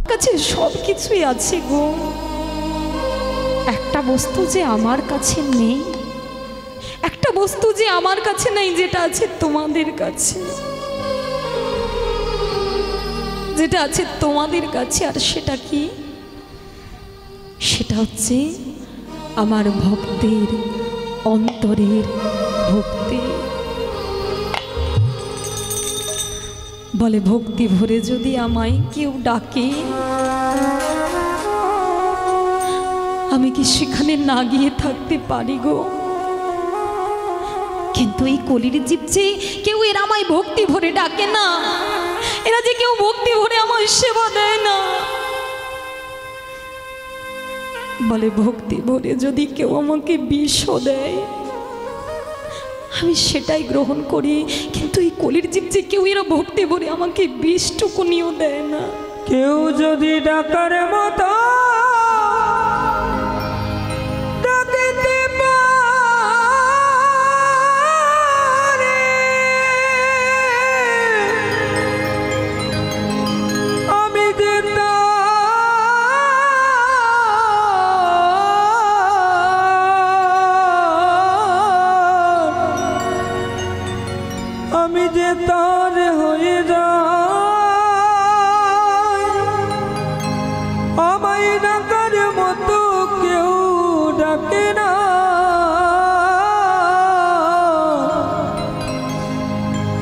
কাছে সব কিছুই আছে গো, একটা বস্তু যে আমার কাছে নেই, একটা বস্তু যে আমার কাছে নেই, যেটা আছে তোমাদের কাছে, যেটা আছে তোমাদের কাছে। আর সেটা কি? সেটা হচ্ছে আমার ভক্তের অন্তরের ভক্তি। বলে ভক্তি ভরে যদি আমায় কেউ ডাকে, আমি কি সেখানে না গিয়ে থাকতে পারি গো? কিন্তু এই কলির জীব যে কেউ এরা আমায় ভক্তি ভরে ডাকে না, এরা যে কেউ ভক্তি ভরে আমায় সেবা দেয় না। বলে ভক্তি ভরে যদি কেউ আমাকে বিষও দেয়, আমি সেটাই গ্রহণ করি। কিন্তু এই কলির জীব যে কেউ এরা ভক্তি ভরে আমাকে বিষটুকুনিও দেয় না। কেউ যদি ডাকার মতো ডাকিতে পারে, আমি যে তার হয়ে যাই, আমায় ডাকার মতো কেউ ডাকে না।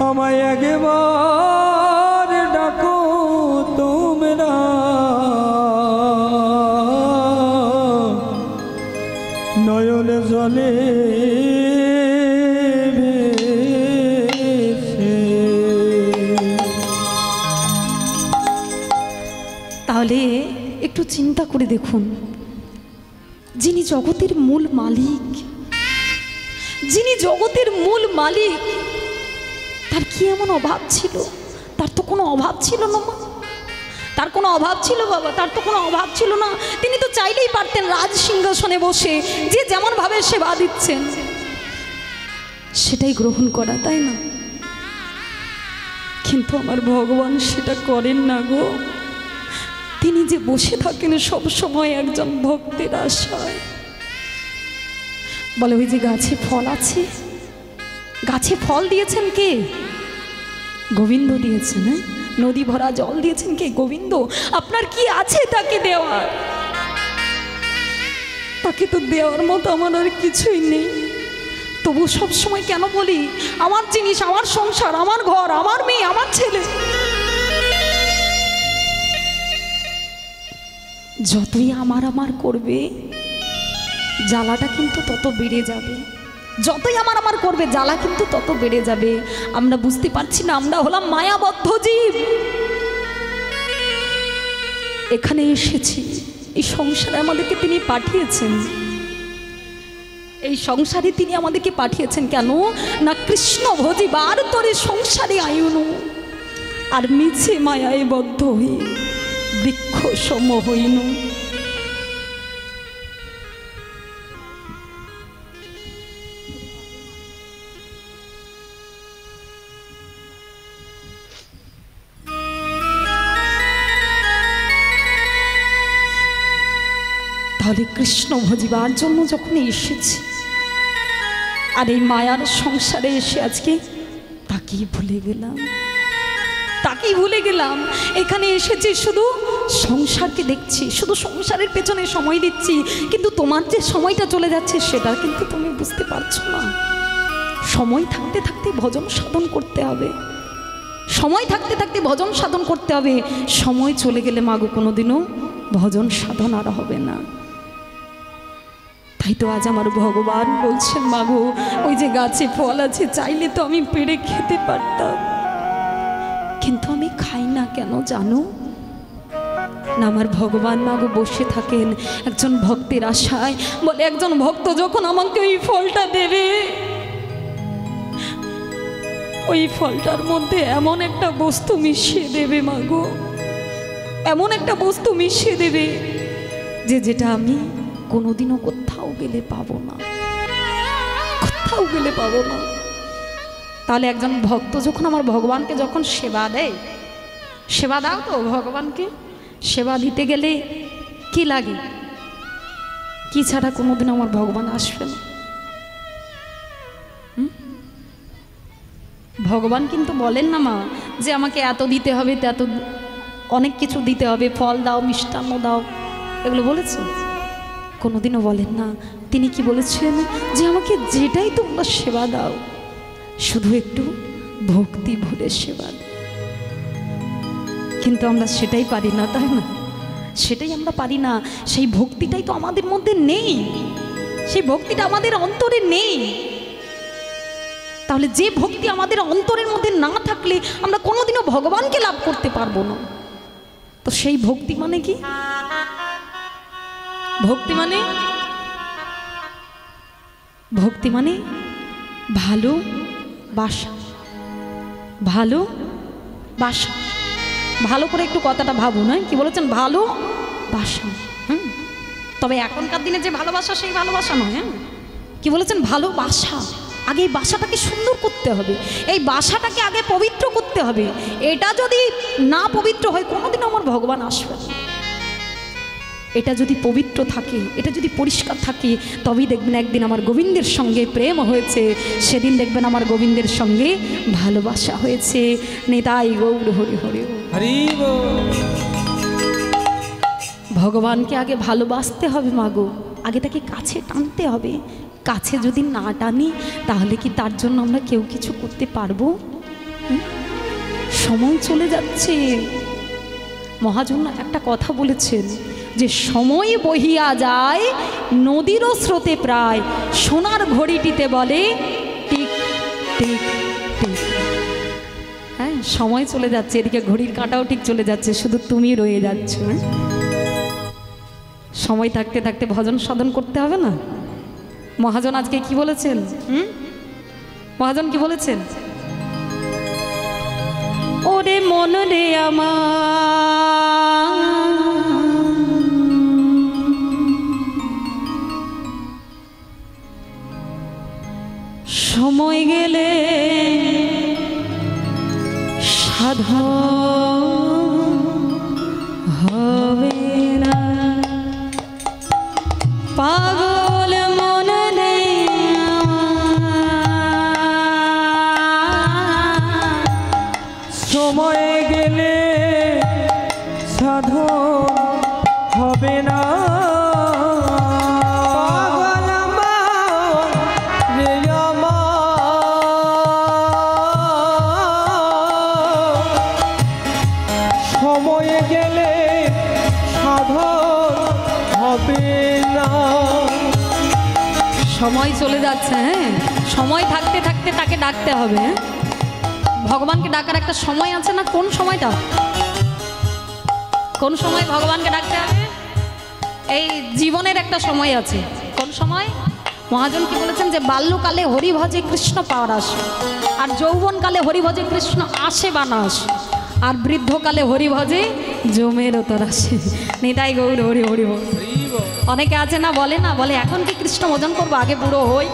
আমায় একবার ডাকো তোমরা, নয়ন জলে তাহলে একটু চিন্তা করে দেখুন, যিনি জগতের মূল মালিক, যিনি জগতের মূল মালিক, তার কি এমন অভাব ছিল? তার তো কোনো অভাব ছিল না মা, তার কোনো অভাব ছিল বাবা, তার তো কোনো অভাব ছিল না। তিনি তো চাইলেই পারতেন রাজ সিংহাসনে বসে যে যেমন ভাবে সেবা দিচ্ছেন সেটাই গ্রহণ করা, তাই না? কিন্তু আমার ভগবান সেটা করেন না গো। তিনি যে বসে থাকেন সব সময় একজন ভক্তের আশায়। বলে ওই যে গাছে ফল আছে, গাছে ফল দিয়েছেন কে? গোবিন্দ দিয়েছেন। নদী ভরা জল দিয়েছেন কে? গোবিন্দ। আপনার কি আছে তাকে দেওয়ার? তাকে তো দেওয়ার মতো আমার আর কিছুই নেই। তবু সব সময় কেন বলি আমার জিনিস, আমার সংসার, আমার ঘর, আমার মেয়ে, আমার ছেলে, যতই আমার আমার করবে জ্বালাটা কিন্তু তত বেড়ে যাবে। যতই আমার আমার করবে জ্বালা কিন্তু তত বেড়ে যাবে। আমরা বুঝতে পারছি না, আমরা হলাম মায়াবদ্ধ জীব। এখানে এসেছি, এই সংসারে আমাদেরকে তিনি পাঠিয়েছেন, এই সংসারে তিনি আমাদেরকে পাঠিয়েছেন কেন না? কৃষ্ণ ভজিবার তোরে সংসারে আয়ুনু, আর মিছে মায়ায় বদ্ধ হই বৃক্ষ সম হইনু। তাহলে কৃষ্ণ ভজিবার জন্য যখন এসেছি, আর এই মায়ার সংসারে এসে আজকে তাকেই ভুলে গেলাম, তাকেই ভুলে গেলাম। এখানে এসেছি শুধু সংসারকে দেখছি, শুধু সংসারের পেছনে সময় দিচ্ছি, কিন্তু তোমার যে সময়টা চলে যাচ্ছে সেটা কিন্তু তুমি বুঝতে পারছো না। সময় থাকতে থাকতে ভজন সাধন করতে হবে, সময় থাকতে থাকতে ভজন সাধন করতে হবে। সময় চলে গেলে মাগো কোনোদিনও ভজন সাধন আর হবে না। তাই তো আজ আমার ভগবান বলছেন মাগো ওই যে গাছে ফল আছে, চাইলে তো আমি পেড়ে খেতে পারতাম, কিন্তু আমি খাই না কেন জানো না? আমার ভগবান মাগো বসে থাকেন একজন ভক্তের আশায়। বলে একজন ভক্ত যখন আমাকে ওই ফলটা দেবে, ওই ফলটার মধ্যে এমন একটা বস্তু মিশিয়ে দেবে মাগো, এমন একটা বস্তু মিশিয়ে দেবে যেটা আমি কোনোদিনও কোথাও গেলে পাবো না, কোথাও গেলে পাবো না। তাহলে একজন ভক্ত যখন আমার ভগবানকে যখন সেবা দেয়, সেবা দাও তো ভগবানকে, সেবা দিতে গেলে কি লাগে? কি ছাড়া কোনোদিন আমার ভগবান আসবে না। ভগবান কিন্তু বলেন না মা যে আমাকে এত দিতে হবে, এত অনেক কিছু দিতে হবে, ফল দাও, মিষ্টান্ন দাও, এগুলো বলেছেন? কোনোদিনও বলেন না। তিনি কি বলেছেন? যে আমাকে যেটাই তোমরা সেবা দাও, শুধু একটু ভক্তি ভরে সেবা দাও। কিন্তু আমরা সেটাই পারি না, তাই না? সেটাই আমরা পারি না। সেই ভক্তিটাই তো আমাদের মধ্যে নেই, সেই ভক্তিটা আমাদের অন্তরে নেই। তাহলে যে ভক্তি আমাদের অন্তরের মধ্যে না থাকলে আমরা কোনোদিনও ভগবানকে লাভ করতে পারবো না। তো সেই ভক্তি মানে কি? ভক্তি মানে, ভক্তি মানে ভালোবাসা। ভালোবাসা, ভালো করে একটু কথাটা ভাবুন। হ্যাঁ, কি বলেছেন? ভালোবাসা। তবে এখনকার দিনে যে ভালোবাসা সেই ভালোবাসা নয়। হ্যাঁ, কি বলেছেন? ভালোবাসা। আগে এই বাসাটাকে সুন্দর করতে হবে, এই বাসাটাকে আগে পবিত্র করতে হবে। এটা যদি না পবিত্র হয় কোনোদিনও আমার ভগবান আসবে না। এটা যদি পবিত্র থাকে, এটা যদি পরিষ্কার থাকে, তবেই দেখবেন একদিন আমার গোবিন্দের সঙ্গে প্রেম হয়েছে, সেদিন দেখবেন আমার গোবিন্দের সঙ্গে ভালোবাসা হয়েছে। নিতাই গৌর হরি হরি হরি। ভগবানকে আগে ভালোবাসতে হবে মাগো, আগে তাকে কাছে টানতে হবে। কাছে যদি না টানি তাহলে কি তার জন্য আমরা কেউ কিছু করতে পারবো? সময় চলে যাচ্ছে। মহাজন একটা কথা বলেছেন যে সময় বহিয়া যায় নদীরও স্রোতে প্রায়, সোনার ঘড়িটিতে বলে টিক টিক টিক। হ্যাঁ, সময় চলে যাচ্ছে, এদিকে ঘড়ির কাঁটাও ঠিক চলে যাচ্ছে, শুধু তুমি রয়ে যাচ্ছ। সময় থাকতে থাকতে ভজন সাধন করতে হবে না? মহাজন আজকে কি বলেছেন? মহাজন কি বলেছেন? ওরে মন রে আমার, সময় গেলে সাধন হবে না। পাগল মন রে সময় গেলে সাধন হবে না। পাগল আমার রে আমার, সময় গেলে সাধন হবে না। সময় চলে যাচ্ছে। হ্যাঁ, সময় থাকতে থাকতে তাকে ডাকতে হবে। ভগবানকে ডাকার একটা সময় আছে না? কোন সময়টা? কোন সময় ভগবানকে ডাকতে হবে? এই জীবনের একটা সময় আছে। কোন সময়? মহাজন কি বলেছেন? যে বাল্যকালে হরিভজে কৃষ্ণ পাওয়ার আসে, আর যৌবনকালে হরিভজে কৃষ্ণ আসে বা না আসে, আর বৃদ্ধকালে হরিভজে জমের তোর আসে। নিতাই গৌর হরি হরি হরি। অনেকে আছে না, বলে না, বলে এখন কি কৃষ্ণ ভজন করবো, আগে বুড়ো হই।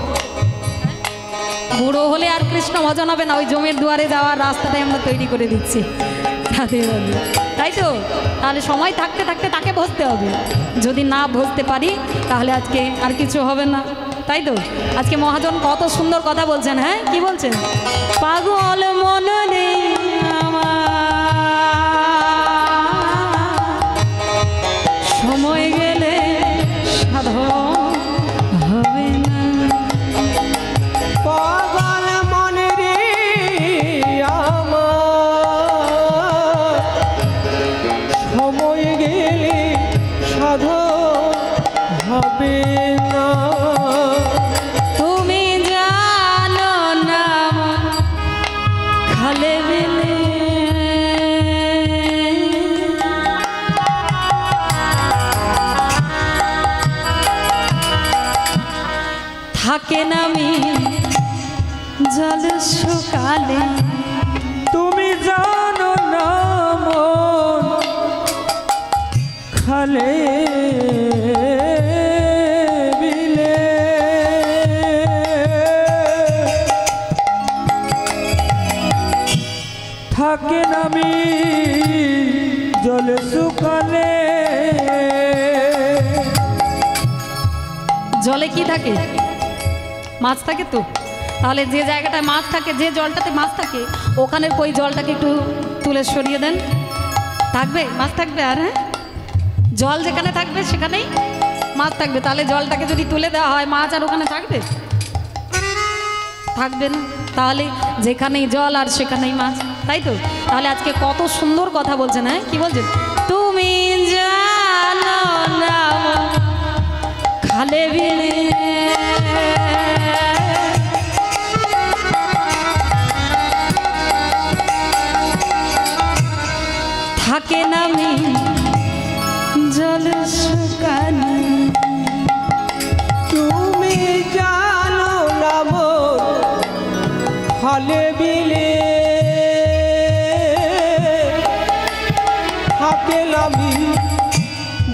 বুড়ো হলে আর কৃষ্ণ ভজন হবে না, ওই জমের দুয়ারে যাওয়ার রাস্তাটাই আমরা তৈরি করে দিচ্ছি। তাই তো? তাহলে সময় থাকতে থাকতে তাকে ভজতে হবে। যদি না ভজতে পারি তাহলে আজকে আর কিছু হবে না। তাই তো? আজকে মহাজন কত সুন্দর কথা বলছেন। হ্যাঁ, কি বলছেন? পাগল মন রে আমার, সময় গেলে সাধন হবে না। পাগল মন রে আমার, সময় গেলে সাধন হবে না। তুমি জানো না খালে বেলে থাকে নামি জল সকালে। তুমি জানো না মন খালে বিলে, থাকে নামি জলে শুকালে। জলে কি থাকে? মাছ থাকে তো। তাহলে যে জায়গাটায় মাছ থাকে, যে জলটাতে মাছ থাকে, ওখানের ওই জলটাকে একটু তুলে সরিয়ে দেন, থাকবে মাছ থাকবে। আর হ্যাঁ, জল যেখানে থাকবে সেখানেই মাছ থাকবে। তাহলে জলটাকে যদি তুলে দেওয়া হয়, মাছ আর ওখানে থাকবে? থাকবে না। তাহলে যেখানেই জল আর সেখানেই মাছ, তাই তো? তাহলে আজকে কত সুন্দর কথা বলছেন। হ্যাঁ, কি বলছেন? তুমি জানো না খালে বিলে থাকে নামি জল শুকানো। তুমি জানো না মোর খালে বিলে থাকে নামি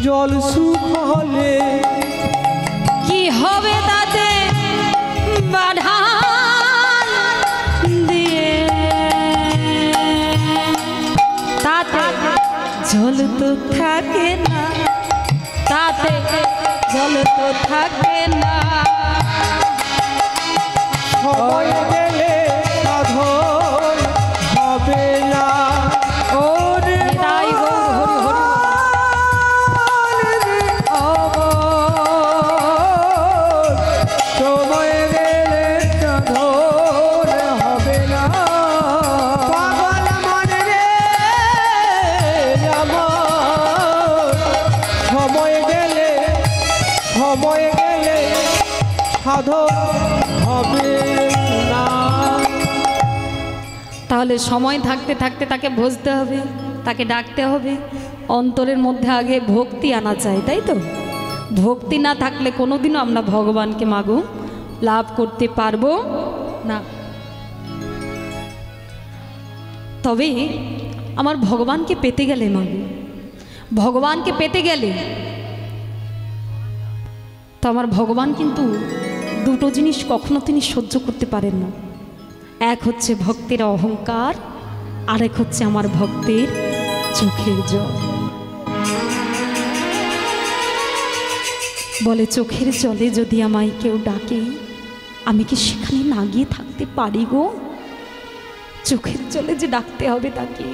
জল শুকালে। কি হবে তাতে বাধা দিয়ে, তাতে জল তো থাকে না, তাতে জল তো থাকে না। সময় গেলে সাধন হবে না। ওরে তাই গৌর হরি হরি। সময় গেলে সাধন হবে না। পাগল মন রে আমার, সময় গেলে সাধন হবে না। তাহলে সময় থাকতে থাকতে তাকে বুঝতে হবে, তাকে ডাকতে হবে। অন্তরের মধ্যে আগে ভক্তি আনা চাই, তাই তো? ভক্তি না থাকলে কোনোদিনও আমরা ভগবানকে মাগো লাভ করতে পারবো না। তবে আমার ভগবানকে পেতে গেলে মাগো, ভগবানকে পেতে গেলে তো আমার ভগবান কিন্তু দুটো জিনিস কখনো তিনি সহ্য করতে পারেন না। এক হচ্ছে ভক্তের অহংকার, আরেক হচ্ছে আমার ভক্তের চোখের জল। বলে চোখের জলে যদি আমায় কেউ ডাকে, আমি কি সেখানে না গিয়ে থাকতে পারি গো? চোখের জলে যে ডাকতে হবে তাকে,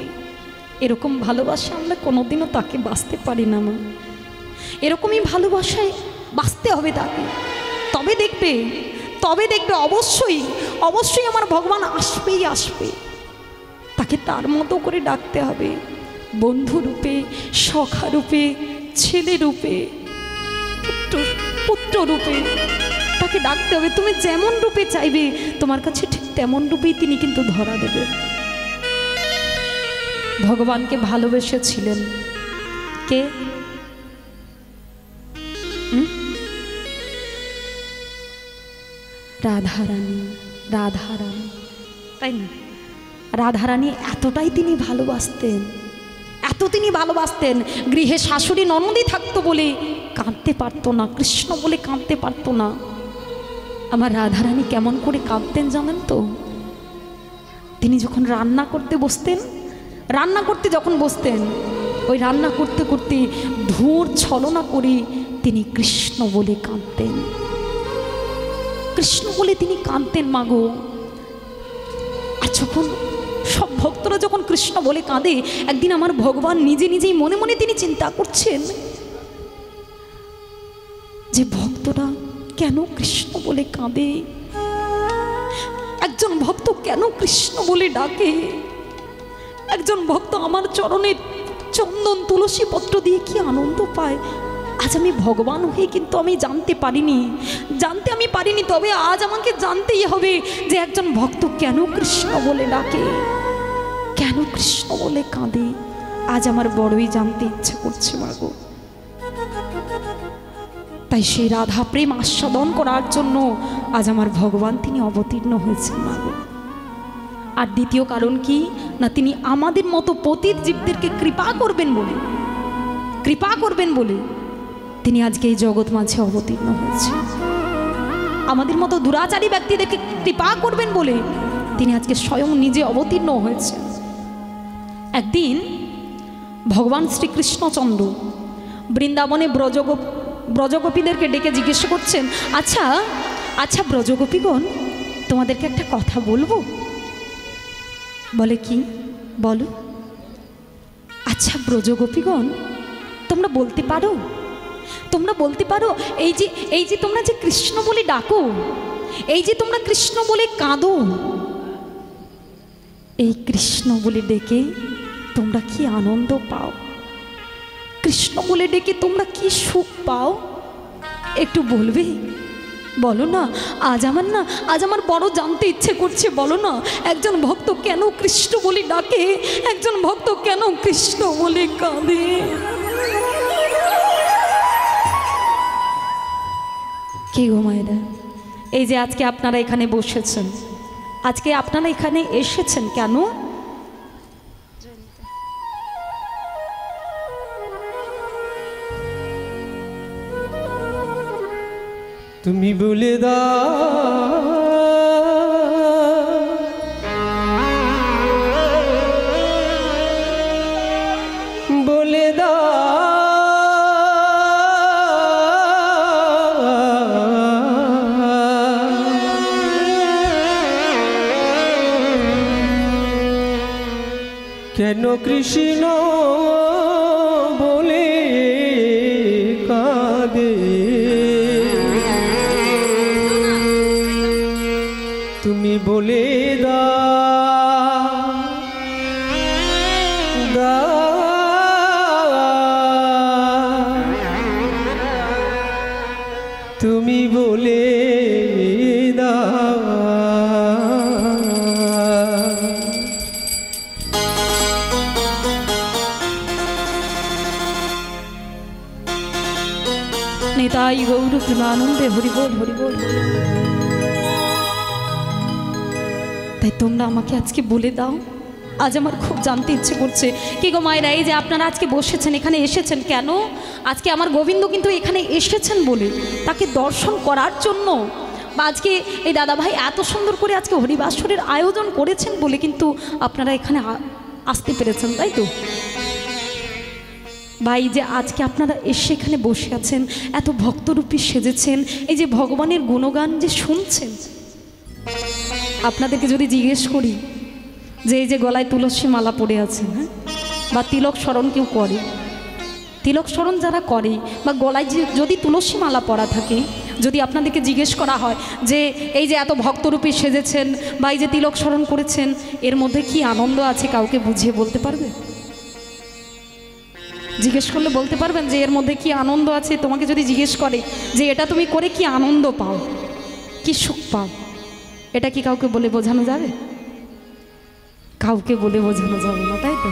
এরকম ভালোবাসা আমরা কোনোদিনও তাকে বাঁচতে পারি না মা। এরকমই ভালোবাসায় বাঁচতে হবে তাকে, তবে দেখবে অবশ্যই অবশ্যই আমার ভগবান আসবেই আসবে। তাকে তার মতো করে ডাকতে হবে, বন্ধু রূপে, সখা রূপে, ছেলে রূপে, পুত্র রূপে তাকে ডাকতে হবে। তুমি যেমন রূপে চাইবে তোমার কাছে ঠিক তেমন রূপেই তিনি কিন্তু ধরা দেবে। ভগবানকে ভালোবেসেছিলেন কে? রাধারানী। রাধারানী, তাই না? রাধারানী এতটাই তিনি ভালোবাসতেন, এত তিনি ভালোবাসতেন, গৃহে শাশুড়ি ননদী থাকতো বলে কাঁদতে পারতো না, কৃষ্ণ বলে কাঁদতে পারতো না। আমার রাধারানী কেমন করে কাঁদতেন জানেন তো? তিনি যখন রান্না করতে বসতেন, ওই রান্না করতে করতে ধূর ছলনা করে তিনি কৃষ্ণ বলে কাঁদতেন, কৃষ্ণ বলে তিনি কাঁদতেন মাগো। আর যখন সব ভক্তরা যখন কৃষ্ণ বলে কাঁদে, একদিন আমার ভগবান নিজে নিজেই মনে মনে তিনি চিন্তা করছেন যে ভক্তরা কেন কৃষ্ণ বলে কাঁদে, একজন ভক্ত কেন কৃষ্ণ বলে ডাকে, একজন ভক্ত আমার চরণের চন্দন তুলসী পত্র দিয়ে কি আনন্দ পায়। আজ আমি ভগবান হয়ে কিন্তু আমি জানতে পারিনি, তবে আজ আমাকে জানতেই হবে যে একজন ভক্ত কেন কৃষ্ণ বলে ডাকে, কেন কৃষ্ণ বলে কাঁদে। আজ আমার বড়ই জানতে ইচ্ছে করছে মাগো। তাই সেই রাধা প্রেম আস্বাদন করার জন্য আজ আমার ভগবান তিনি অবতীর্ণ হয়েছেন মাগো। আর দ্বিতীয় কারণ কি না, তিনি আমাদের মতো পতিত জীবদেরকে কৃপা করবেন বলে তিনি আজকে এই জগৎ মাঝে অবতীর্ণ হয়েছে। আমাদের মতো দুরাচারী ব্যক্তিদেরকে কৃপা করবেন বলে তিনি আজকে স্বয়ং নিজে অবতীর্ণ হয়েছে। একদিন ভগবান শ্রীকৃষ্ণচন্দ্র বৃন্দাবনে ব্রজগোপীদেরকে ডেকে জিজ্ঞেস করছেন, আচ্ছা আচ্ছা ব্রজগোপীগণ, তোমাদেরকে একটা কথা বলবো। বলে কি? বলো। আচ্ছা ব্রজগোপীগণ, তোমরা বলতে পারো, তোমরা বলতে পারো এই যে তোমরা যে কৃষ্ণ বলে ডাকো, এই যে তোমরা কৃষ্ণ বলে কাঁদো, এই কৃষ্ণ বলে ডেকে তোমরা কি আনন্দ পাও? কৃষ্ণ বলে ডেকে তোমরা কি সুখ পাও? একটু বলবে? বলো না। আজ আমার বড় জানতে ইচ্ছে করছে। বলো না, একজন ভক্ত কেন কৃষ্ণ বলে ডাকে, একজন ভক্ত কেন কৃষ্ণ বলে কাঁদে? কি গো মায়েরা, এই যে আজকে আপনারা এখানে বসেছেন, আজকে আপনারা এখানে এসেছেন কেন? তুমি বলে দাও, বলে দাও, কেন কৃষ্ণ বলে কাঁদে? তুমি বলে দাও, তুমি বলে দাও। নিতাই গৌর প্রেমানন্দে হরিবোল হরিবোল। তাই তোমরা আমাকে আজকে বলে দাও, আজ আমার খুব জানতে ইচ্ছে করছে। কি গো মায়েরা, এই যে আপনারা আজকে বসেছেন, এখানে এসেছেন কেন? আজকে আমার গোবিন্দ কিন্তু এখানে এসেছেন বলে, তাকে দর্শন করার জন্য, বা আজকে এই দাদাভাই এত সুন্দর করে আজকে হরিবাসরের আয়োজন করেছেন বলে কিন্তু আপনারা এখানে আসতে পেরেছেন, তাই তো? ভাই, যে আজকে আপনারা এসে এখানে বসে আছেন, এত ভক্তরূপী সেজেছেন, এই যে ভগবানের গুণগান যে শুনছেন, আপনাদেরকে যদি জিজ্ঞেস করি যে এই যে গলায় তুলসী মালা পড়ে আছে, হ্যাঁ, বা তিলক স্মরণ কেউ করে, তিলক স্মরণ যারা করে, বা গলায় যদি তুলসী মালা পরা থাকে, যদি আপনাদেরকে জিজ্ঞেস করা হয় যে এই যে এত ভক্তরূপী সেজেছেন বা এই যে তিলক স্মরণ করেছেন, এর মধ্যে কি আনন্দ আছে, কাউকে বুঝিয়ে বলতে পারবে? জিজ্ঞেস করলে বলতে পারবেন যে এর মধ্যে কি আনন্দ আছে? তোমাকে যদি জিজ্ঞেস করে যে এটা তুমি করে কি আনন্দ পাও, কি সুখ পাও, এটা কি কাউকে বলে বোঝানো যাবে? কাউকে বলে বোঝানো যাবে না, তাই তো?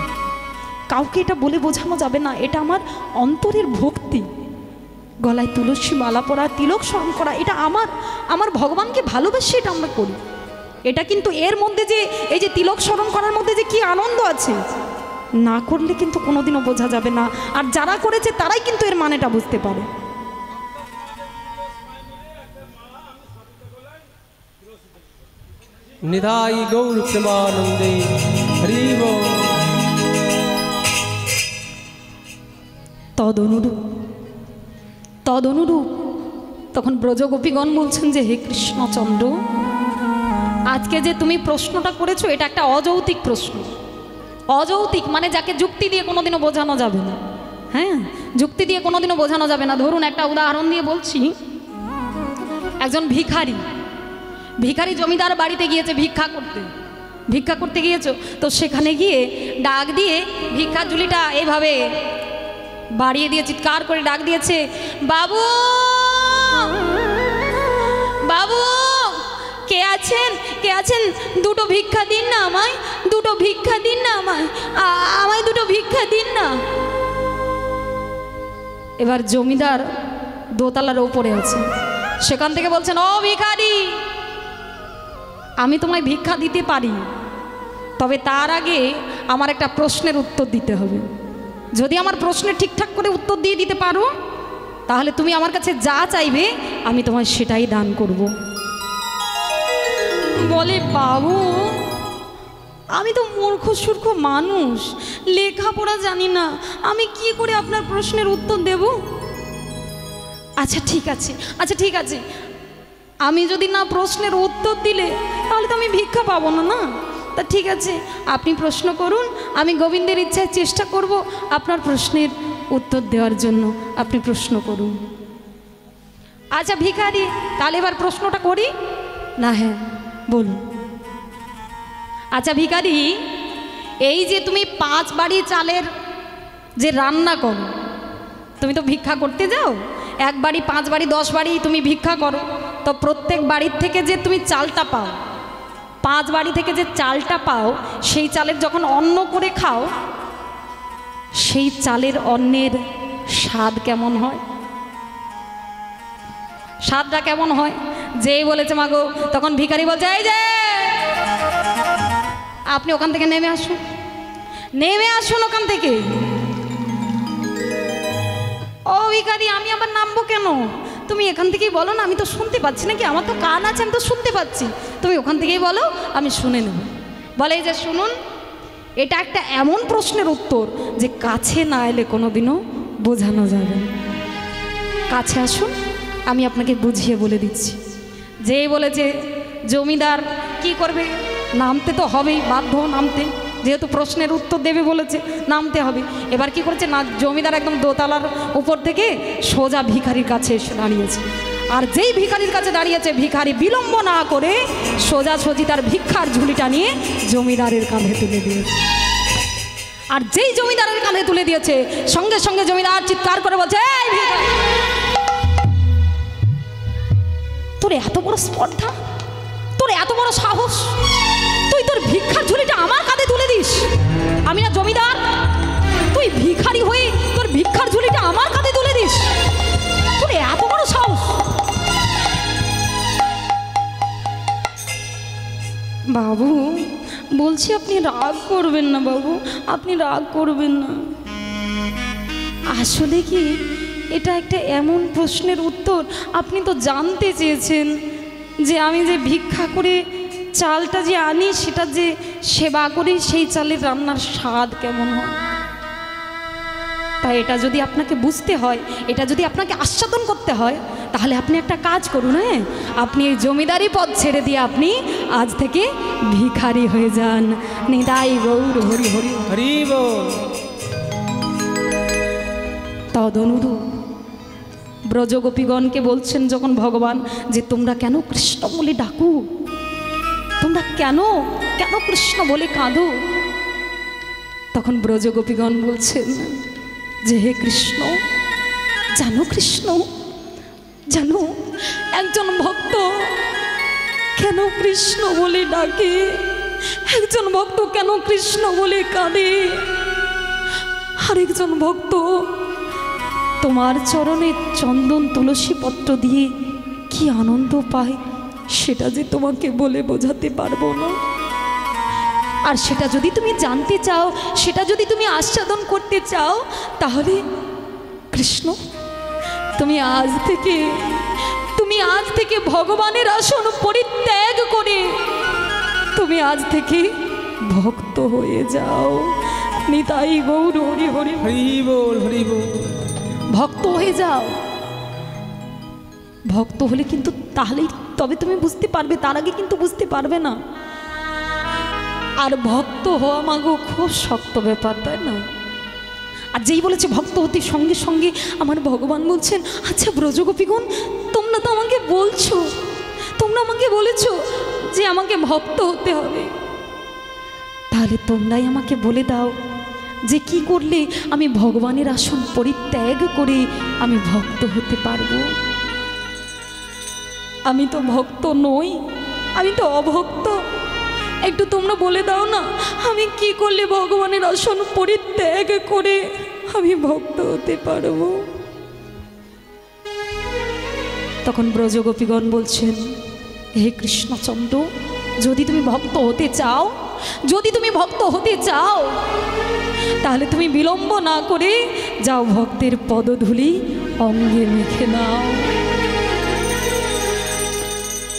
কাউকে এটা বলে বোঝানো যাবে না। এটা আমার অন্তরের ভক্তি। গলায় তুলসী মালা পরা, তিলক স্মরণ করা, এটা আমার ভগবানকে ভালোবেসে এটা আমরা করি। এটা কিন্তু এর মধ্যে যে এই যে তিলক স্মরণ করার মধ্যে যে কি আনন্দ আছে, না করলে কিন্তু কোনোদিনও বোঝা যাবে না। আর যারা করেছে তারাই কিন্তু এর মানেটা বুঝতে পারে। নিতাই গৌর প্রেমানন্দে হরি বল। তদনুরূপ তখন ব্রজগোপীগণ বলছেন যে হে কৃষ্ণচন্দ্র, আজকে যে তুমি প্রশ্নটা করেছো এটা একটা অযৌক্তিক প্রশ্ন। অযৌক্তিক মানে যাকে যুক্তি দিয়ে কোনোদিনও বোঝানো যাবে না। হ্যাঁ, যুক্তি দিয়ে কোনোদিনও বোঝানো যাবে না। ধরুন একটা উদাহরণ দিয়ে বলছি, একজন ভিখারি জমিদার বাড়িতে গিয়েছে ভিক্ষা করতে গিয়েছো, তো সেখানে গিয়ে ডাক দিয়ে ভিক্ষার ঝুলিটা এইভাবে বাড়িয়ে দিয়ে চিৎকার করে ডাক দিয়েছে, বাবু বাবু, কে আছেন, দুটো ভিক্ষা দিন না আমায়, দুটো ভিক্ষা দিন না আমায় দুটো ভিক্ষা দিন না। এবার জমিদার দোতলার ওপরে আছে, সেখান থেকে বলছেন, ও ভিখারি, আমি তোমায় ভিক্ষা দিতে পারি, তবে তার আগে আমার একটা প্রশ্নের উত্তর দিতে হবে। যদি আমার প্রশ্নের ঠিকঠাক করে উত্তর দিয়ে দিতে পারো, তাহলে তুমি আমার কাছে যা চাইবে আমি তোমায় সেটাই দান করব। বলে, বাবু আমি তো মূর্খ সূর্খ মানুষ, লেখাপড়া জানি না, আমি কি করে আপনার প্রশ্নের উত্তর দেব? আচ্ছা ঠিক আছে, আচ্ছা ঠিক আছে, আমি যদি না প্রশ্নের উত্তর দিলে তাহলে তো আমি ভিক্ষা পাবো না, না? তা ঠিক আছে, আপনি প্রশ্ন করুন, আমি গোবিন্দের ইচ্ছায় চেষ্টা করব আপনার প্রশ্নের উত্তর দেওয়ার জন্য। আপনি প্রশ্ন করুন। আচ্ছা ভিখারি, তাহলে এবার প্রশ্নটা করি না? হ্যাঁ বলুন। আচ্ছা ভিখারি, এই যে তুমি 5 বাড়ি চালের যে রান্না করো, তুমি তো ভিক্ষা করতে যাও, 1 বাড়ি 5 বাড়ি 10 বাড়ি তুমি ভিক্ষা করো, তো প্রত্যেক বাড়ির থেকে যে তুমি চালটা পাও, 5 বাড়ি থেকে যে চালটা পাও, সেই চালের যখন অন্ন করে খাও, সেই চালের অন্নের স্বাদ কেমন হয়? স্বাদটা কেমন হয়? যেই বলেছে মাগো, তখন ভিখারি বলছে, এই যে আপনি ওখান থেকে নেমে আসুন, নেমে আসুন ওখান থেকে। ও ভিখারি, আমি আবার নামবো কেন? তুমি এখান থেকেই বলো না, আমি তো শুনতে পাচ্ছি নাকি, আমার তো কান আছে, আমি তো শুনতে পাচ্ছি, তুমি ওখান থেকেই বলো, আমি শুনে নেব। বলে এই যে শুনুন, এটা একটা এমন প্রশ্নের উত্তর যে কাছে না এলে কোনোদিনও বোঝানো যাবে না। কাছে আসুন, আমি আপনাকে বুঝিয়ে বলে দিচ্ছি। যেই বলেছে জমিদার কি করবে, নামতে তো হবেই, বাধ্য নামতে, যেহেতু প্রশ্নের উত্তর দেবে বলেছে, নামতে হবে। এবার কি করেছে না, জমিদার একদম দোতলার উপর থেকে সোজা ভিখারির কাছে এসে দাঁড়িয়েছে। আর যেই ভিখারির কাছে দাঁড়িয়েছে, ভিখারি বিলম্ব না করে সোজাসুজি তার ভিক্ষার ঝুলিটা নিয়ে জমিদারের কাঁধে তুলে দিয়েছে। আর যেই জমিদারের কাঁধে তুলে দিয়েছে, সঙ্গে সঙ্গে জমিদার চিৎকার করে বলছে, এই ভিখারি, তোর এত বড় স্পর্ধা, তোর এত বড় সাহস, তুই তোর ভিক্ষার ঝুলিটা আমার কাঁধে তুলে দিস? আমি না জমিদার, তুই ভিখারি হয়ে তোর ভিক্ষার ঝুলিটা আমার কাঁধে তুলে দিস? তোর এত বড় সাহস! বাবু বলছি, আপনি রাগ করবেন না বাবু, আপনি রাগ করবেন না। আসলে কি, এটা একটা এমন প্রশ্নের উত্তর, আপনি তো জানতে চেয়েছেন যে আমি যে ভিক্ষা করে চালটা যে আনি, সেটা যে সেবা করি, সেই চালের রান্নার স্বাদ কেমন হয়। তাই এটা যদি আপনাকে বুঝতে হয়, এটা যদি আপনাকে আস্বাদন করতে হয়, তাহলে আপনি একটা কাজ করুন। হ্যাঁ, আপনি এই জমিদারি পদ ছেড়ে দিয়ে আপনি আজ থেকে ভিখারি হয়ে যান। নিতাই গৌর হরি হরি হরি বল। তদনুরূপ ব্রজগোপীগণকে বলছেন যখন ভগবান, যে তোমরা কেন কৃষ্ণ বলে ডাকো, তোমরা কেন কেন কৃষ্ণ বলে কাঁদো, তখন ব্রজগোপীগণ বলছেন যে হে কৃষ্ণ, জানো কৃষ্ণ, জানো একজন ভক্ত কেন কৃষ্ণ বলে ডাকে, একজন ভক্ত কেন কৃষ্ণ বলে কাঁদে, আরেকজন ভক্ত তোমার চরণে চন্দন তুলসী পত্র দিয়ে কি আনন্দ পায়, সেটা যে তোমাকে বলে বোঝাতে পারবো না। আর সেটা যদি তুমি জানতে চাও, সেটা যদি তুমি আস্বাদন করতে চাও, তাহলে কৃষ্ণ, তুমি আজ থেকে ভগবানের আসন পরিত্যাগ করে তুমি আজ থেকে ভক্ত হয়ে যাও। নিতাই গৌর হরি হরি হরি বল, হরি বল। ভক্ত হয়ে যাও। ভক্ত হলে কিন্তু তাহলেই তবে তুমি বুঝতে পারবে, তার আগে কিন্তু বুঝতে পারবে না। আর ভক্ত হওয়া মাগো খুব শক্ত ব্যাপার, তাই না? আর যেই বলেছে ভক্ত হতে, সঙ্গে সঙ্গে আমার ভগবান বলছেন, আচ্ছা ব্রজগোপীগণ, তোমরা তো আমাকে বলছো, তোমরা আমাকে বলেছো যে আমাকে ভক্ত হতে হবে, তাহলে তোমরাই আমাকে বলে দাও যে কি করলে আমি ভগবানের আসন পরিত্যাগ করে আমি ভক্ত হতে পারবো। আমি তো ভক্ত নই, আমি তো অভক্ত। একটু তোমরা বলে দাও না, আমি কি করলে ভগবানের আসন পরিত্যাগ করে আমি ভক্ত হতে পারবো। তখন ব্রজগোপীগণ বলছেন, হে কৃষ্ণচন্দ্র, যদি তুমি ভক্ত হতে চাও, যদি তুমি ভক্ত হতে চাও, তাহলে তুমি বিলম্ব না করে যাও, ভক্তের পদধূলি অঙ্গে মেখে নাও।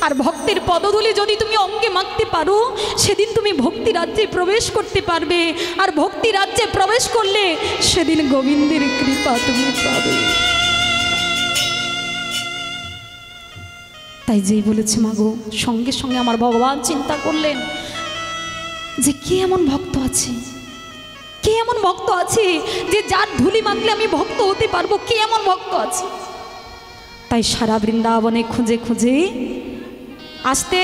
আর ভক্তের পদধূলি যদি তুমি অঙ্গে মাখতে পারো, সেদিন তুমি ভক্তি রাজ্যে প্রবেশ করতে পারবে। আর ভক্তি রাজ্যে প্রবেশ করলে সেদিন গোবিন্দের কৃপা তুমি পাবে। তাই যেই বলেছে মাগো, সঙ্গে সঙ্গে আমার ভগবান চিন্তা করলেন যে কে এমন ভক্ত আছে, কে এমন ভক্ত আছে যে যার ধুলি মাখলে আমি ভক্ত হতে পারবো, কে এমন ভক্ত আছে। তাই সারা বৃন্দাবনে খুঁজে খুঁজে, আস্তে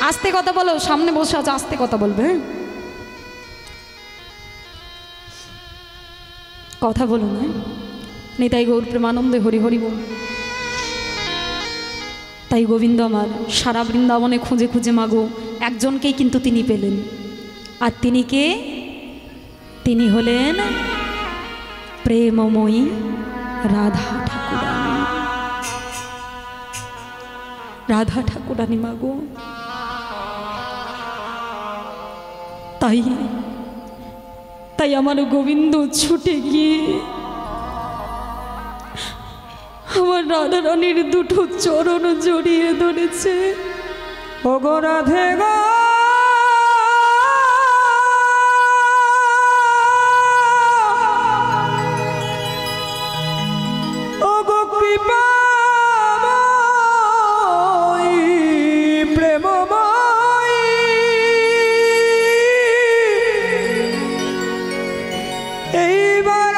আস্তে কথা বলো, সামনে বসে আছে, আস্তে কথা বলবে, কথা বলো না। নিতাই গৌর প্রেমানন্দে হরি হরি বল। তাই গোবিন্দ আমার সারা বৃন্দাবনে খুঁজে খুঁজে মাগো একজনকেই কিন্তু তিনি পেলেন। আর তিনি কে? তিনি হলেন প্রেমময়ী রাধা ঠাকুরানী। রাধা ঠাকুরানী মাগো। তাই তাই আমার গোবিন্দ ছুটে গিয়ে আমার রাধা রানীর দুটো চরণ জড়িয়ে ধরেছে। ওগো রাধে গো, ওগো কৃপাময়ী প্রেমময়ী, এইবার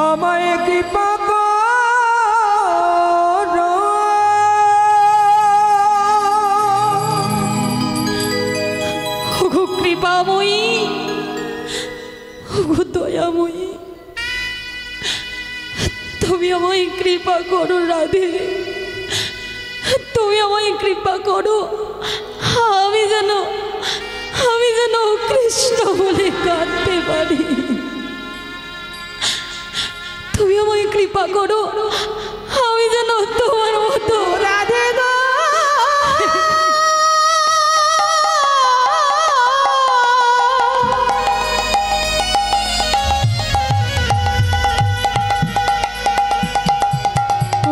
আমায় কৃপা করো। ওগো কৃপাময়ী, ওগো দয়াময়ী, তুমি আমায় কৃপা করো রাধে, তুমি আমায় কৃপা করো। আমি যেন কৃষ্ণ বলে কাঁদতে পারি। তুমি আমায় কৃপা করো, আমি যেন তোমার মতো রাধে গো।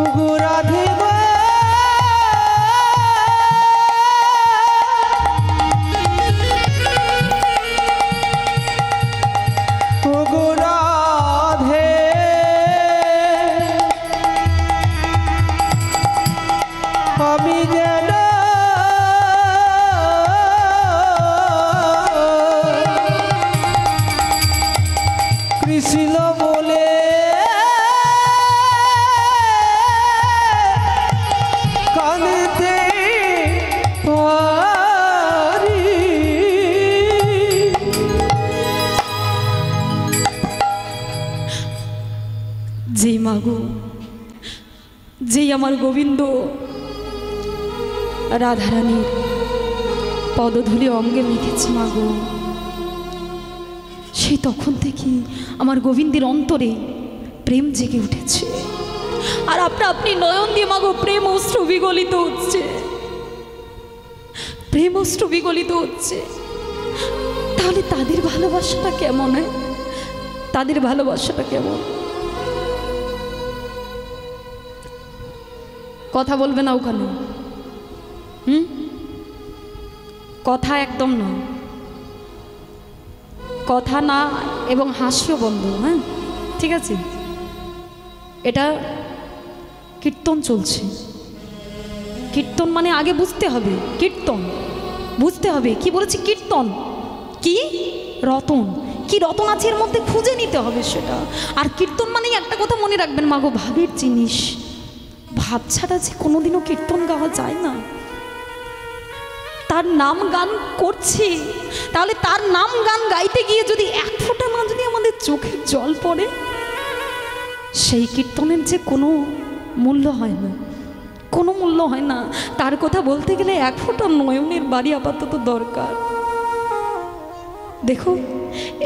ওগো রাধে গো, ওগো রাধে, আমি যেন কৃষ্ণ বলে কাঁদতে পারি। যেই মাগো, যেই আমার গোবিন্দ রাধারানীর পদধূলি অঙ্গে মেখেছে মাগো, সেই তখন থেকে আমার গোবিন্দের অন্তরে প্রেম জেগে উঠেছে। আর আপনি নয়ন দিয়ে মাগো প্রেম অশ্রু বিগলিত হচ্ছে, প্রেম অশ্রু বিগলিত হচ্ছে। তাহলে তাদের ভালোবাসাটা কেমন? তাদের ভালোবাসাটা কেমন? কথা বলবে না ওখানে, কথা একদম নয়, কথা না এবং হাসিও বন্ধ। হ্যাঁ, ঠিক আছে। এটা কীর্তন চলছে। কীর্তন মানে আগে বুঝতে হবে, কীর্তন বুঝতে হবে। কি বলেছি? কীর্তন কি? রতন। কি রতন আছে এর মধ্যে খুঁজে নিতে হবে সেটা। আর কীর্তন মানে একটা কথা মনে রাখবেন মাগো, ভাবের জিনিস। ভাব ছাড়া যে কোনোদিনও কীর্তন গাওয়া যায় না। তার নাম গান করছি, তাহলে তার নাম গান গাইতে গিয়ে যদি এক ফোঁটা না যদি আমাদের চোখের জল পড়ে, সেই কীর্তনের যে কোনো মূল্য হয় না, কোনো মূল্য হয় না। তার কথা বলতে গেলে এক ফোঁটা নয়নের বাড়ি আপাতত দরকার। দেখো,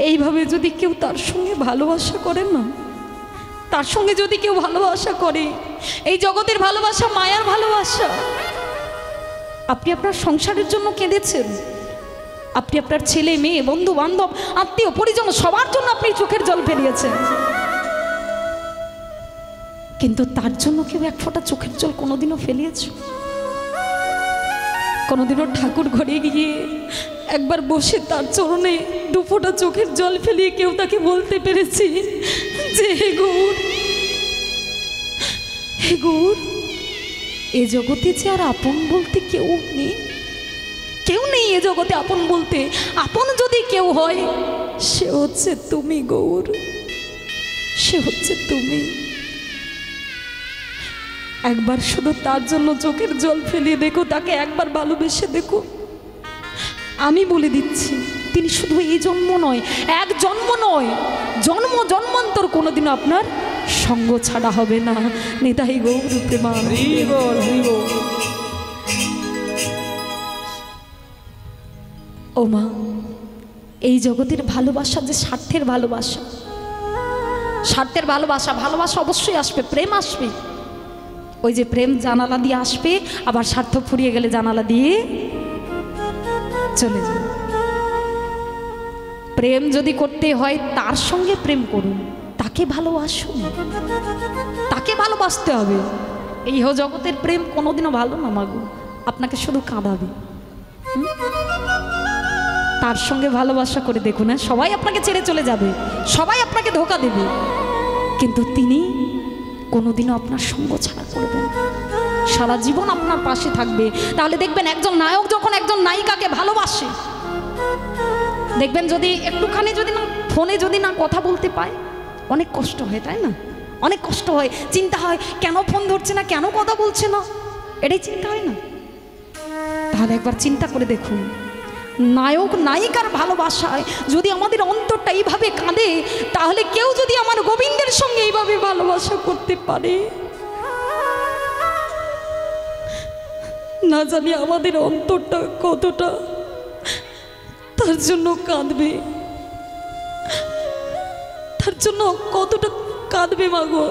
এইভাবে যদি কেউ তার সঙ্গে ভালোবাসা করে না, তার সঙ্গে যদি কেউ ভালোবাসা করে, এই জগতের ভালোবাসা মায়ার ভালোবাসা। আপনি আপনার সংসারের জন্য কেঁদেছেন, আপনি আপনার ছেলে মেয়ে বন্ধু বান্ধব আত্মীয় পরিজন সবার জন্য আপনি চোখের জল ফেলিয়েছেন, কিন্তু তার জন্য কেউ এক ফোঁটা চোখের জল কোনোদিনও ফেলিয়েছ? কোনোদিনও ঠাকুর ঘরে গিয়ে একবার বসে তার চরণে দু ফোঁটা চোখের জল ফেলিয়ে কেউ তাকে বলতে পেরেছি যে হে গৌর, হে গৌর, এ জগতে যে আর আপন বলতে কেউ নেই, কেউ নেই এ জগতে আপন বলতে। আপন যদি কেউ হয় সে হচ্ছে তুমি গৌর, সে হচ্ছে তুমি। একবার শুধু তার জন্য চোখের জল ফেলিয়ে দেখো, তাকে একবার ভালোবেসে দেখো। আমি বলে দিচ্ছি তিনি শুধু এই জন্ম নয়, এক জন্ম নয়, জন্ম জন্মান্তর কোনোদিনও আপনার সঙ্গ ছাড়া হবে না। নিতাই গৌর প্রেমানন্দ। ও মা, এই জগতের ভালোবাসা যে স্বার্থের ভালোবাসা, স্বার্থের ভালোবাসা, ভালোবাসা অবশ্যই আসবে, প্রেম আসবে। ওই যে প্রেম জানালা দিয়ে আসবে, আবার স্বার্থ ফুরিয়ে গেলে জানালা দিয়ে চলে যাবে। প্রেম যদি করতে হয় তার সঙ্গে প্রেম করুন, তাকে ভালোবাসুন, তাকে ভালোবাসতে হবে। এই জগতের প্রেম কোনোদিনও ভালো না মাগো, আপনাকে শুধু কাঁদাবে। তার সঙ্গে ভালোবাসা করে দেখুন, হ্যাঁ, সবাই আপনাকে ছেড়ে চলে যাবে, সবাই আপনাকে ধোঁকা দেবে, কিন্তু তিনি কোনোদিনও আপনার সঙ্গ ছাড়া করবেন, সারা জীবন আপনার পাশে থাকবে। তাহলে দেখবেন একজন নায়ক যখন একজন নায়িকাকে ভালোবাসে, দেখবেন যদি একটুখানি যদি না ফোনে যদি না কথা বলতে পায়, অনেক কষ্ট হয়, তাই না? অনেক কষ্ট হয়, চিন্তা হয় কেন ফোন ধরছে না, কেন কথা বলছে না, এটাই চিন্তা হয় না? তাহলে একবার চিন্তা করে দেখুন, নায়ক নায়িকার ভালোবাসায় যদি আমাদের অন্তরটা এইভাবে কাঁদে, তাহলে কেউ যদি আমার গোবিন্দের সঙ্গে এইভাবে ভালোবাসা করতে পারে, না জানি আমাদের অন্তরটা কতটা তার জন্য কাঁদবে, তার জন্য কতটা কাঁদবে মাগো।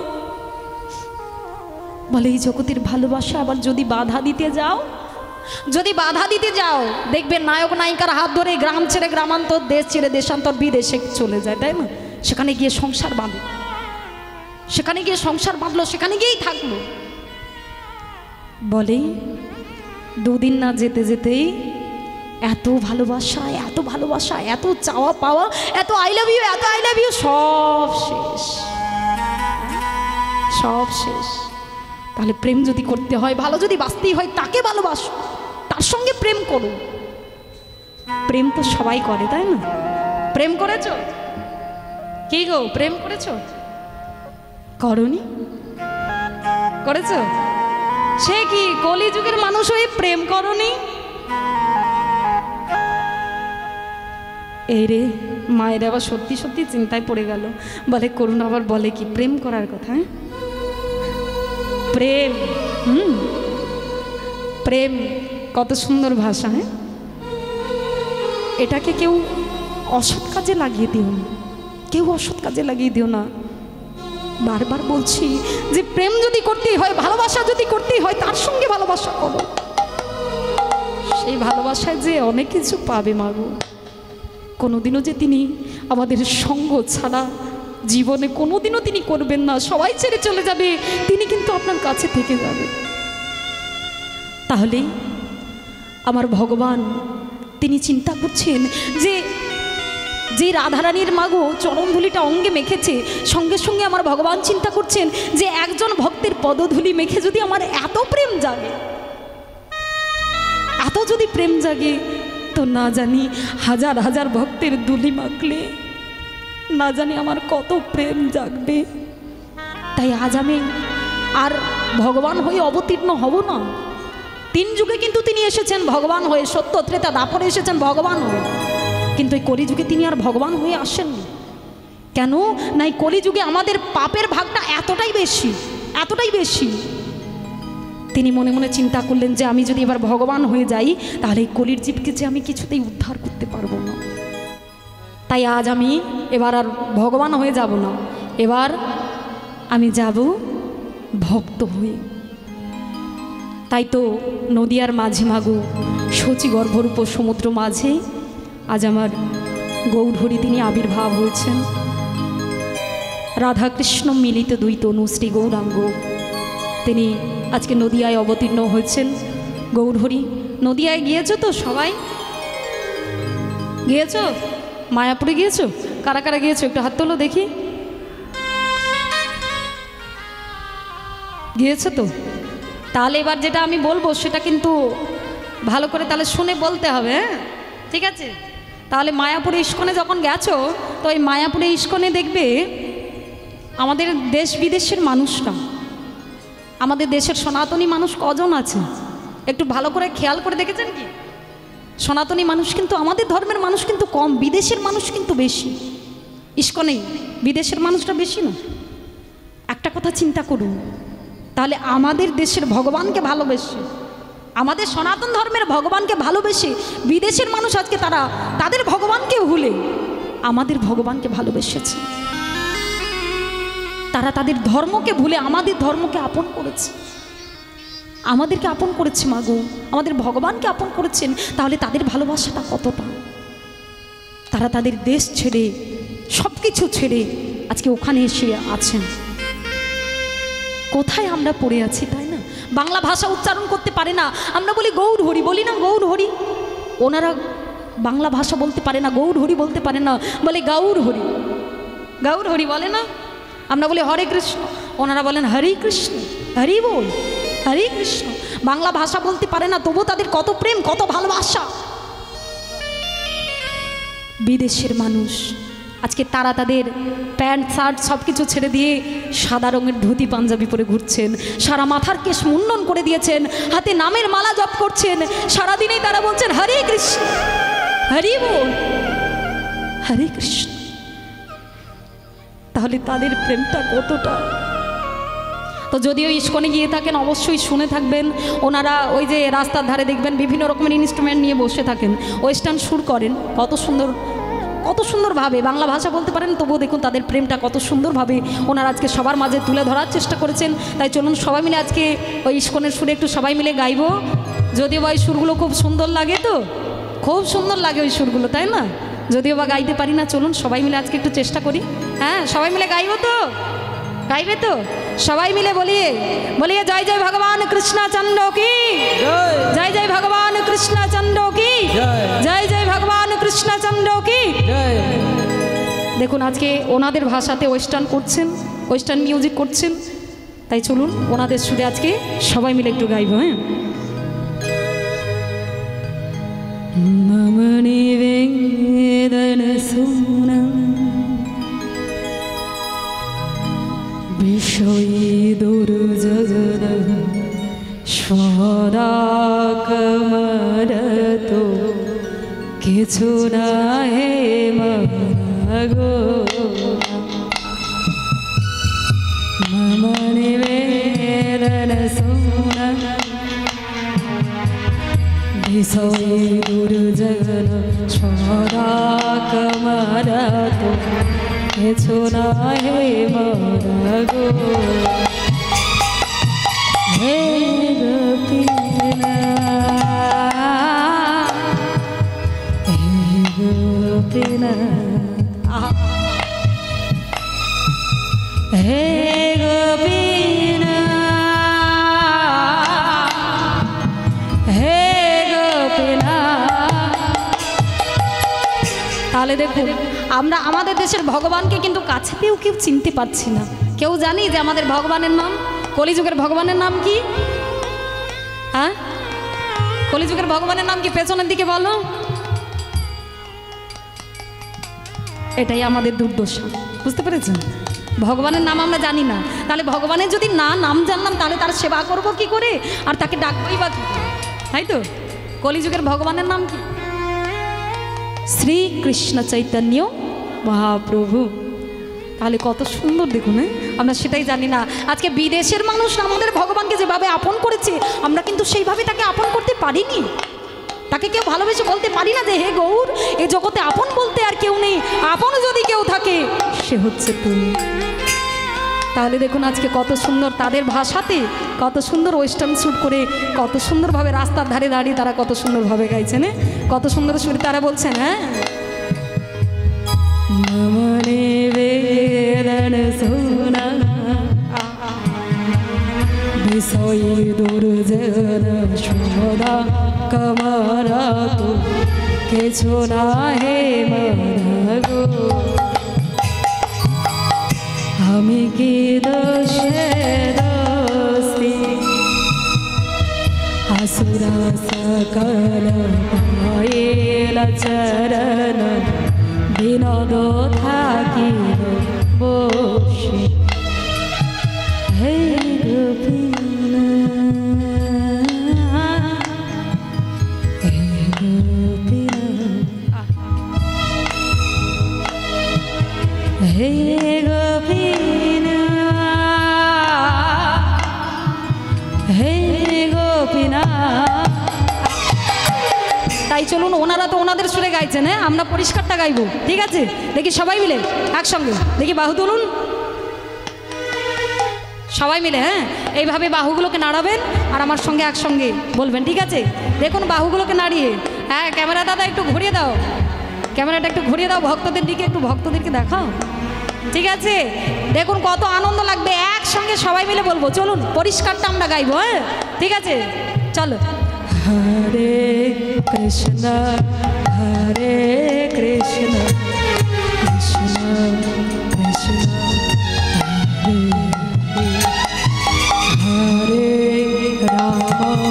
বলে এই জগতের ভালোবাসা আবার যদি বাধা দিতে যাও, যদি বাধা দিতে যাও, দেখবেন নায়ক নায়িকার হাত ধরে গ্রাম ছেড়ে গ্রামান্তর, দেশ ছেড়ে দেশান্তর, বিদেশে চলে যায়, তাই না? সেখানে গিয়ে সংসার বাঁধে, সেখানে গিয়ে সংসার বাঁধলো, সেখানে গিয়েই থাকলো। বলে দুদিন না যেতে যেতেই এত ভালোবাসা, এত ভালোবাসা, এত চাওয়া পাওয়া, এত আই লাভ ইউ, এত আই লাভ ইউ, সব শেষ, সব শেষ। তাহলে প্রেম যদি করতে হয়, ভালো যদি বাঁচতেই হয়, তাকে ভালোবাসো, তার সঙ্গে প্রেম করো। প্রেম তো সবাই করে, তাই না? প্রেম করেছো? কি গো, প্রেম করেছো? করনি? করেছো? সে কি কলিযুগের মানুষ হয়ে প্রেম করনি? এই রে মায়ের আবার সত্যি সত্যি চিন্তায় পড়ে গেল। বলে করুন, আবার বলে কি প্রেম করার কথা? প্রেম, প্রেম কত সুন্দর ভাষা, হ্যাঁ? এটাকে কেউ অসৎ কাজে লাগিয়ে দিও না, কেউ অসৎ কাজে লাগিয়ে দিও না। বারবার বলছি যে প্রেম যদি করতেই হয়, ভালোবাসা যদি করতেই হয়, তার সঙ্গে ভালোবাসা করো। সেই ভালোবাসায় যে অনেক কিছু পাবে মাগো। কোনোদিনও যে তিনি আমাদের সঙ্গ ছাড়া জীবনে কোনোদিনও তিনি করবেন না, সবাই ছেড়ে চলে যাবে, তিনি কিন্তু আপনার কাছে থেকে যাবে। তাহলে আমার ভগবান তিনি চিন্তা করছেন যে যে রাধারানীর মাগো চরণধুলিটা অঙ্গে মেখেছে, সঙ্গে সঙ্গে আমার ভগবান চিন্তা করছেন যে একজন ভক্তের পদধূলি মেখে যদি আমার এত প্রেম জাগে, এত যদি প্রেম জাগে, তো না জানি হাজার হাজার ভক্তের ধুলি মাখলে না জানি আমার কত প্রেম জাগবে। তাই আজ আমি আর ভগবান হয়ে অবতীর্ণ হব না। 3 যুগে কিন্তু তিনি এসেছেন ভগবান হয়ে, সত্য ত্রেতা দাপরে এসেছেন ভগবান হয়ে, কিন্তু এই কলিযুগে তিনি আর ভগবান হয়ে আসেননি। কেন না, এই কলিযুগে আমাদের পাপের ভাগটা এতটাই বেশি, এতটাই বেশি। তিনি মনে মনে চিন্তা করলেন যে আমি যদি এবার ভগবান হয়ে যাই, তাহলে এই কলির জীবকে যে আমি কিছুতেই উদ্ধার করতে পারবো না। তাই আজ আমি এবার আর ভগবান হয়ে যাব না, এবার আমি যাব ভক্ত হয়ে। তাই তো নদিয়ার মাঝে মাগো শচী গর্ভরূপ সমুদ্র মাঝে আজ আমার গৌরহরি তিনি আবির্ভাব হয়েছেন। রাধাকৃষ্ণ মিলিত দুই তনু শ্রী গৌরাঙ্গ তিনি আজকে নদিয়ায় অবতীর্ণ হয়েছেন। গৌরহরি নদিয়ায় গিয়েছো তো সবাই? গিয়েছো? মায়াপুরে গিয়েছো? কারা কারা গিয়েছো একটু হাত তোলো দেখি। গিয়েছো তো? তাহলে এবার যেটা আমি বলবো সেটা কিন্তু ভালো করে তাহলে শুনে বলতে হবে, হ্যাঁ ঠিক আছে? তাহলে মায়াপুরে ইস্কনে যখন গেছো তো এই মায়াপুরে ইস্কনে দেখবে আমাদের দেশ বিদেশের মানুষরা, আমাদের দেশের সনাতনী মানুষ কজন আছে একটু ভালো করে খেয়াল করে দেখেছেন কি? সনাতনী মানুষ কিন্তু আমাদের ধর্মের মানুষ কিন্তু কম, বিদেশের মানুষ কিন্তু বেশি। ইস্কনেই বিদেশের মানুষটা বেশি না। একটা কথা চিন্তা করুন, তাহলে আমাদের দেশের ভগবানকে ভালোবেসে, আমাদের সনাতন ধর্মের ভগবানকে ভালোবেসে বিদেশের মানুষ আজকে তারা তাদের ভগবানকে ভুলে আমাদের ভগবানকে ভালোবেসেছে। তারা তাদের ধর্মকে ভুলে আমাদের ধর্মকে আপন করেছে, আমাদেরকে আপন করেছে। মাগো আমাদের ভগবানকে আপন করেছেন, তাহলে তাদের ভালোবাসাটা কতটা। তারা তাদের দেশ ছেড়ে সব কিছু ছেড়ে আজকে ওখানে এসে আছেন। কোথায় আমরা পড়ে আছি তাই না? বাংলা ভাষা উচ্চারণ করতে পারে না, আমরা বলি গৌরহরি, বলি না গৌরহরি। ওনারা বাংলা ভাষা বলতে পারে না, গৌরহরি বলতে পারে না, বলে গৌরহরি, গৌরহরি বলে না। আমরা বলি হরে কৃষ্ণ, ওনারা বলেন হরে কৃষ্ণ, হরি বল, হরে কৃষ্ণ। বাংলা ভাষা বলতে পারে না, তবু তাদের কত প্রেম, কত ভালোবাসা। বিদেশের মানুষ আজকে তারা তাদের প্যান্ট শার্ট সব কিছু ছেড়ে দিয়ে সাদা রঙের ধুতি পাঞ্জাবি পরে ঘুরছেন, সারা মাথার কেশ মুন্ডন করে দিয়েছেন, হাতে নামের মালা জপ করছেন, সারাদিনেই তারা বলছেন হরে কৃষ্ণ, হরি বল, হরে কৃষ্ণ। তাহলে তাদের প্রেমটা কতটা। তো যদিও ইস্কনে গিয়ে থাকেন অবশ্যই শুনে থাকবেন, ওনারা ওই যে রাস্তার ধারে দেখবেন বিভিন্ন রকমের ইনস্ট্রুমেন্ট নিয়ে বসে থাকেন, ওয়েস্টার্ন সুর করেন, কত সুন্দর, কত সুন্দরভাবে। বাংলা ভাষা বলতে পারেন তবুও দেখুন তাদের প্রেমটা কত সুন্দরভাবে ওনারা আজকে সবার মাঝে তুলে ধরার চেষ্টা করেছেন। তাই চলুন সবাই মিলে আজকে ওই ইস্কনের সুরে একটু সবাই মিলে গাইব। যদিও বা ওই সুরগুলো খুব সুন্দর লাগে, তো খুব সুন্দর লাগে ওই সুরগুলো, তাই না? যদিও বা গাইতে পারি না, চলুন সবাই মিলে আজকে একটু চেষ্টা করি। হ্যাঁ সবাই মিলে গাইব তো? গাইবে তো? সবাই মিলে বলিয়ে বলিয়ে জয় জয় ভগবান কৃষ্ণচন্দ্র কি জয়, জয় ভগবান কৃষ্ণচন্দ্র কি জয়, জয় ভগবান কৃষ্ণচন্দ্র কি। দেখুন আজকে ওনাদের ভাষাতে ওয়েস্টার্ন করছেন, ওয়েস্টার্ন মিউজিক করছেন, তাই চলুন ওনাদের সুরে আজকে সবাই মিলে একটু গাইব। হ্যাঁ মম নিবেদন সুনম বিষয়ী দুর্জগন সদা কমরত কিছু না হে মাগো মম নিবেদন সুনম বিষয়ী দুর্জগন সদা কমরত কিছু না হে মাগো হে গোপীনা, হে গোপীনা, হে গোপীনা, হে গোপীনা। তাহলে দেখুন আমরা আমাদের দেশের ভগবানকে কিন্তু কাছে পেয়েও কেউ চিনতে পারছি না। কেউ জানি যে আমাদের ভগবানের নাম, কলিযুগের ভগবানের নাম কি? হ্যাঁ কলিযুগের ভগবানের নাম কি? পেছনের দিকে বলো। এটাই আমাদের দুর্দশা, বুঝতে পেরেছেন? ভগবানের নাম আমরা জানি না, তাহলে ভগবানের যদি নাম জানলাম তাহলে তার সেবা করব কি করে, আর তাকে ডাকবই বা কি করে, তাই তো? কলিযুগের ভগবানের নাম কি? শ্রীকৃষ্ণ চৈতন্য মহাপ্রভু। তাহলে কত সুন্দর দেখুন। আমরা সেটাই জানি না। আজকে বিদেশের মানুষ আমাদের ভগবানকে যেভাবে আপন করেছে আমরা কিন্তু সেইভাবে তাকে আপন করতে পারিনি। তাকে কেউ ভালোবেসে বলতে পারি না যে হে গৌর, এ জগতে আপন বলতে আর কেউ নেই, আপন যদি কেউ থাকে সে হচ্ছে তুমি। তাহলে দেখুন আজকে কত সুন্দর তাদের ভাষাতে কত সুন্দর ওয়েস্টার্ন স্যুট করে কত সুন্দরভাবে রাস্তার ধারে দাঁড়িয়ে তারা কত সুন্দরভাবে গাইছেন, কত সুন্দর সুরে তারা বলছেন। হ্যাঁ, মনে বেদন সোনা বিষয় দুর্জন সদা কমরা তো কিছু না হে মাগো, আমি কি দোষে দোষী আসুরা সকল পায়েল চরণ বিনোদ থাকিল বসে। হে গোপিন হে গোপিন হে গোপিন হে গোপিনা। তাই চলুন, ওনারা তো ওনাদের সুরে গাইছেন, হ্যাঁ আমরা পরিষ্কারটা গাইবো, ঠিক আছে? দেখি সবাই মিলে একসঙ্গে, দেখি বাহু তুলুন সবাই মিলে। হ্যাঁ, এইভাবে বাহুগুলোকে নাড়াবেন আর আমার সঙ্গে একসঙ্গে বলবেন, ঠিক আছে? দেখুন বাহুগুলোকে নাড়িয়ে, হ্যাঁ ক্যামেরা দাদা একটু ঘুরিয়ে দাও, ক্যামেরাটা একটু ঘুরিয়ে দাও ভক্তদের দিকে, একটু ভক্তদেরকে দেখাও, ঠিক আছে? দেখুন কত আনন্দ লাগবে, একসঙ্গে সবাই মিলে বলবো। চলুন পরিষ্কারটা আমরা গাইবো, হ্যাঁ ঠিক আছে? চলো। হরে কৃষ্ণ হরে কৃষ্ণ কৃষ্ণ কৃষ্ণ হরে রাম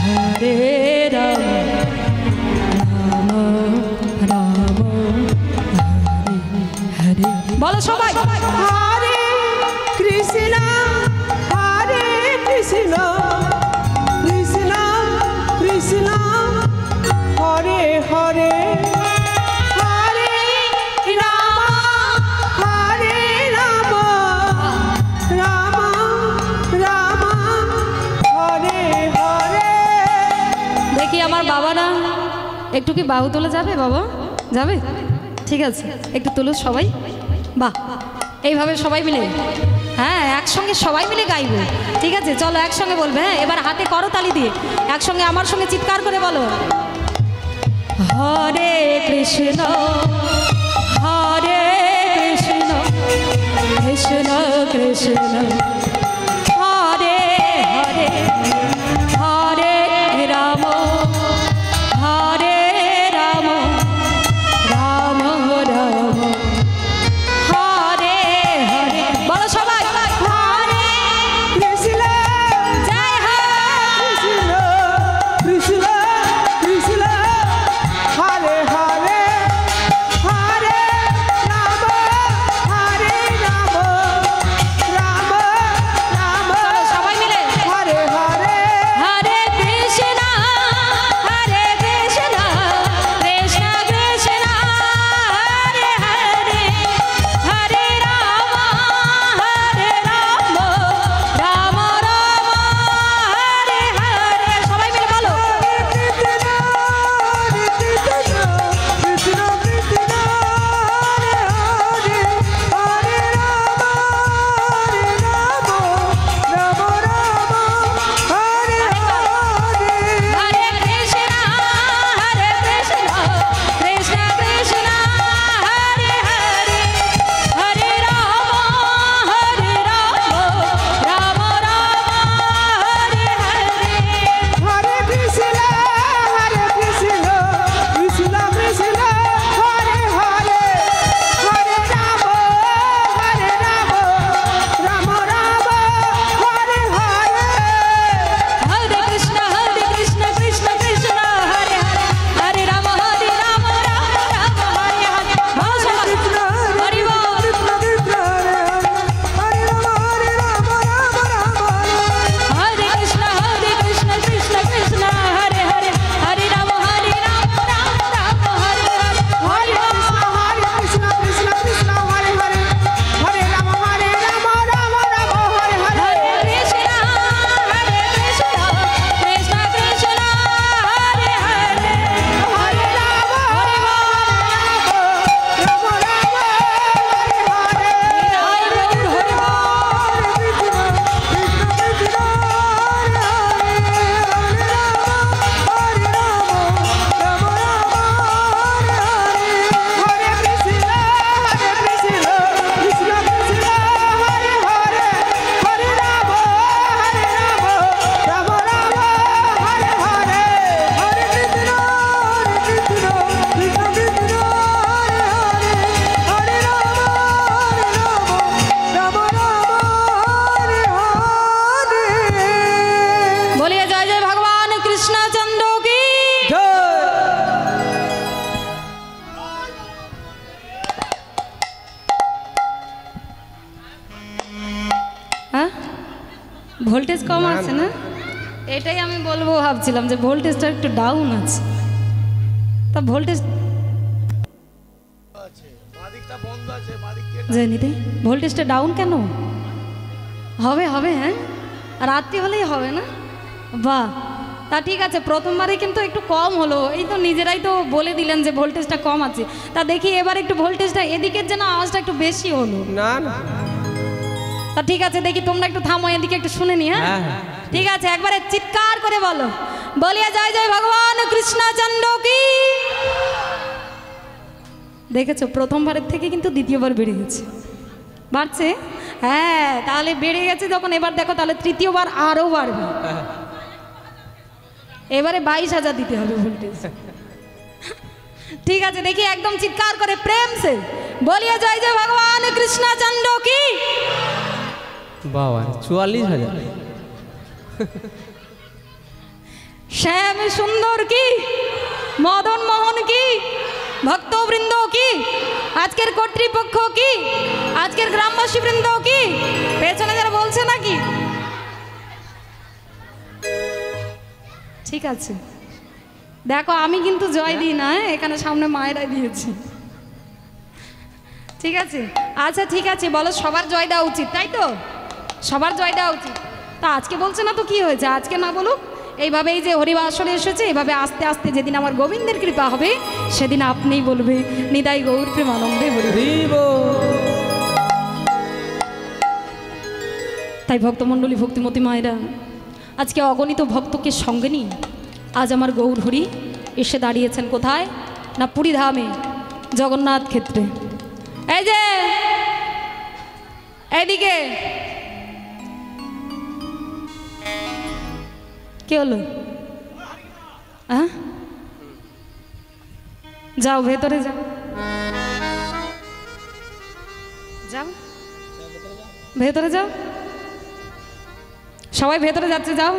হরে রাম রাম রাম হরে হরে। বলো সবাই, হরে কৃষ্ণ হরে কৃষ্ণ কৃষ্ণ কৃষ্ণ হরে হরে হরে রাম হরে রাম রাম রাম হরে হরে। দেখি আমার বাবা না একটু কি বাহু তোলা যাবে? বাবা যাবে? ঠিক আছে, একটু তোলো সবাই। বাহ, এইভাবে সবাই মিলে, হ্যাঁ একসঙ্গে সবাই মিলে গাইবো, ঠিক আছে? চলো একসঙ্গে বলবে। হ্যাঁ, এবার হাতে করতালি দিয়ে একসঙ্গে আমার সঙ্গে চিৎকার করে বলো, হরে কৃষ্ণ হরে কৃষ্ণ কৃষ্ণ কৃষ্ণ হরে হরে হরে রাম হরে রাম রাম রাম হরে হরে। বলো সবাই, হরে কৃষ্ণ জয় হো কৃষ্ণ কৃষ্ণ কৃষ্ণ হরে হরে হরে রাম হরে রাম রাম রাম চলো সবাই মিলে হরে হরে ভোল্টেজ কম না, আছে না? এটাই আমি বলবো ভাবছিলাম যে ভোল্টেজটা একটু ডাউন আছে। তা ভোল্টেজ জানি রে, ভোল্টেজটা ডাউন কেন হবে? হবে, হ্যাঁ, রাত্রি হলেই হবে না? বাহ, তা ঠিক আছে। প্রথমবারে কিন্তু একটু কম হলো, এই তো নিজেরাই তো বলে দিলেন যে ভোল্টেজটা কম আছে। তা দেখি এবার একটু ভোল্টেজটা এদিকের যেন আওয়াজটা একটু বেশি হলো। না না, তা ঠিক আছে, দেখি তোমরা একটু থামো, এদিকে একটু শুনে নি। হ্যাঁ, ঠিক আছে, একবারে চিৎকার করে বলো, বলিয়া জয় জয় ভগবান কৃষ্ণচন্দ্র কি। দেখেছো, প্রথমবারের থেকে কিন্তু দ্বিতীয়বার বেড়ে গেছে, বাড়ছে। হ্যাঁ, তাহলে বেড়ে গেছে যখন, এবার দেখো তাহলে তৃতীয়বার আরও বাড়বে। এবারে 22,000 দিতে হবে ভোল্টেজ। ঠিক আছে, দেখি একদম চিৎকার করে প্রেম সে বলিয়া জয় জয় ভগবান কৃষ্ণচন্দ্র কি। বাবা 44,000। শ্যাম সুন্দর কি, মদন মোহন কি, ভক্তবৃন্দ কি, আজকের কর্তৃপক্ষ কি, আজকের গ্রামবাসী বৃন্দ কি, পেছনে যারা বলছে নাকি? ঠিক আছে, দেখো আমি কিন্তু জয় দিই না, এখানে সামনে মায়েরাই দিয়েছি। ঠিক আছে, আচ্ছা ঠিক আছে, বলো সবার জয় দেওয়া উচিত, তাই তো? সবার জয় দেওয়া উচিত। তা আজকে বলছে না তো কি হয়েছে, আজকে না বলুক। এইভাবেই যে হরিবাসরে এসেছে, এভাবে আস্তে আস্তে যেদিন আমার গোবিন্দের কৃপা হবে সেদিন আপনিই বলবে নিদাই গৌর প্রেমানন্দে হরি। তাই ভক্তমণ্ডলী, ভক্তিমতী মায়েরা, আজকে অগণিত ভক্তকে সঙ্গে নিয়ে আজ আমার গৌর হরি এসে দাঁড়িয়েছেন কোথায় না, পুরী ধামে, জগন্নাথ ক্ষেত্রে। এই যে এইদিকে কে হলো? হ্যাঁ, যাও ভেতরে যাও, যাও ভেতরে যাও, সবাই ভেতরে যাচ্ছে, যাও।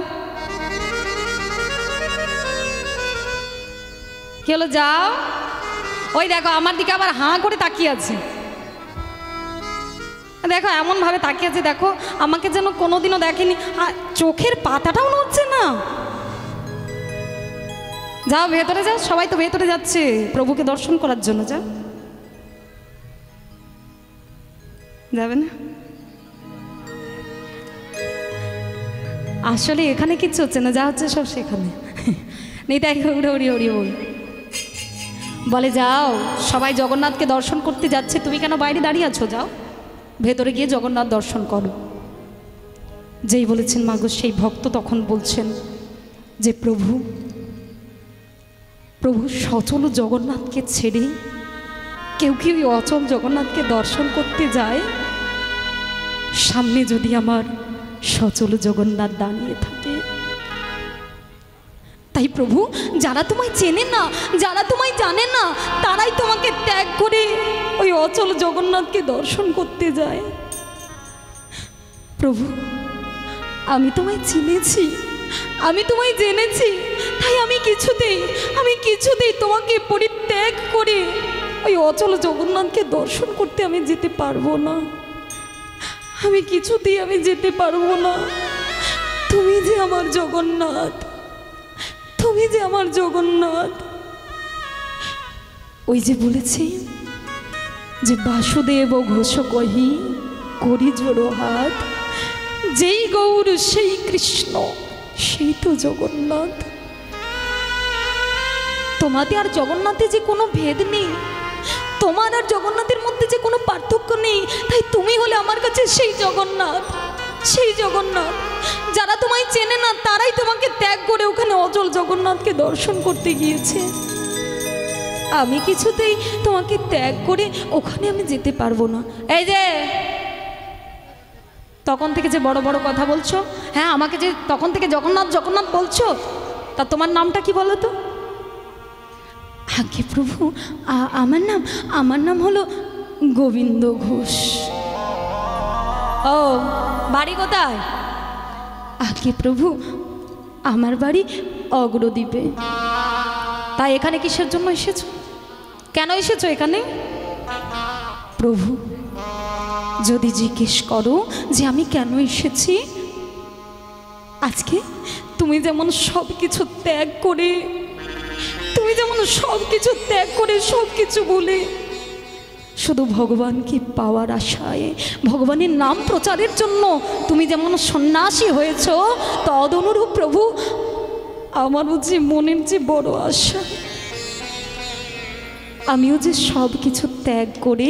কি হলো? যাও। ওই দেখো আমার দিকে আবার হাঁ করে তাকিয়ে আছে, দেখো এমন ভাবে তাকিয়ে আছে, দেখো আমাকে যেন কোনোদিনও দেখেনি, আর চোখের পাতাটাও নড়ছে না। যাও ভেতরে যাও, সবাই তো ভেতরে যাচ্ছে প্রভুকে দর্শন করার জন্য। যাও, যাবে না? আসলে এখানে কিচ্ছু হচ্ছে না, যা হচ্ছে সব সেখানে। নিতাই গৌর হরি হরি বল বলে, যাও সবাই জগন্নাথকে দর্শন করতে যাচ্ছে, তুমি কেন বাইরে দাঁড়িয়ে আছো? যাও ভেতরে গিয়ে জগন্নাথ দর্শন করো। যেই বলেছেন মাগো, সেই ভক্ত তখন বলছেন যে প্রভু প্রভু সচল জগন্নাথকে ছেড়ে কেউ কি ওই অচল জগন্নাথকে দর্শন করতে যায়? সামনে যদি আমার সচল জগন্নাথ দাঁড়িয়ে থাকে। তাই প্রভু, যারা তোমায় চেনে না, যারা তোমায় জানে না, তারাই তোমাকে ত্যাগ করে ওই অচল জগন্নাথকে দর্শন করতে যায়। প্রভু, আমি তোমায় চিনেছি, আমি তোমায় জেনেছি, তাই আমি কিছুতেই তোমাকে পরিত্যাগ করে ওই অচল জগন্নাথকে দর্শন করতে আমি যেতে পারবো না। আমি কিছুতেই যেতে পারবো না। তুমি যে আমার জগন্নাথ, তুমি যে আমার জগন্নাথ। ওই যে বলেছি যে বাসুদেব ঘোষ কহি করি জোড়ো হাত, যেই গৌর সেই কৃষ্ণ, সেই তো জগন্নাথ। তোমাদের আর জগন্নাথে যে কোনো ভেদ নেই, তোমার আর জগন্নাথের মধ্যে যে কোনো পার্থক্য নেই। তাই তুমি হলে আমার কাছে সেই জগন্নাথ, সেই জগন্নাথ। যারা তোমায় চেনে না, তারাই তোমাকে ত্যাগ করে ওখানে অচল জগন্নাথকে দর্শন করতে গিয়েছে। আমি কিছুতেই তোমাকে ত্যাগ করে ওখানে আমি যেতে পারবো না। এই যে তখন থেকে যে বড় বড় কথা বলছো, হ্যাঁ আমাকে যে তখন থেকে জগন্নাথ জগন্নাথ বলছো, তা তোমার নামটা কি বলো তো? আগে প্রভু, আমার নাম হলো গোবিন্দ ঘোষ। ও, বাড়ি কোথায়? আগে প্রভু, আমার বাড়ি অগ্রদ্বীপে। তাই এখানে কিসের জন্য এসেছো? কেন এসেছো এখানে? প্রভু, যদি জিজ্ঞেস করো যে আমি কেন এসেছি, আজকে তুমি যেমন সব কিছু ত্যাগ করে, তুমি যেমন সব কিছু ত্যাগ করে, সব কিছু বলে শুধু ভগবানকে পাওয়ার আশায়, ভগবানের নাম প্রচারের জন্য তুমি যেমন সন্ন্যাসী হয়েছ, তদনুরূপ প্রভু আমারও যে মনের যে বড় আশা, আমিও যে সব কিছু ত্যাগ করে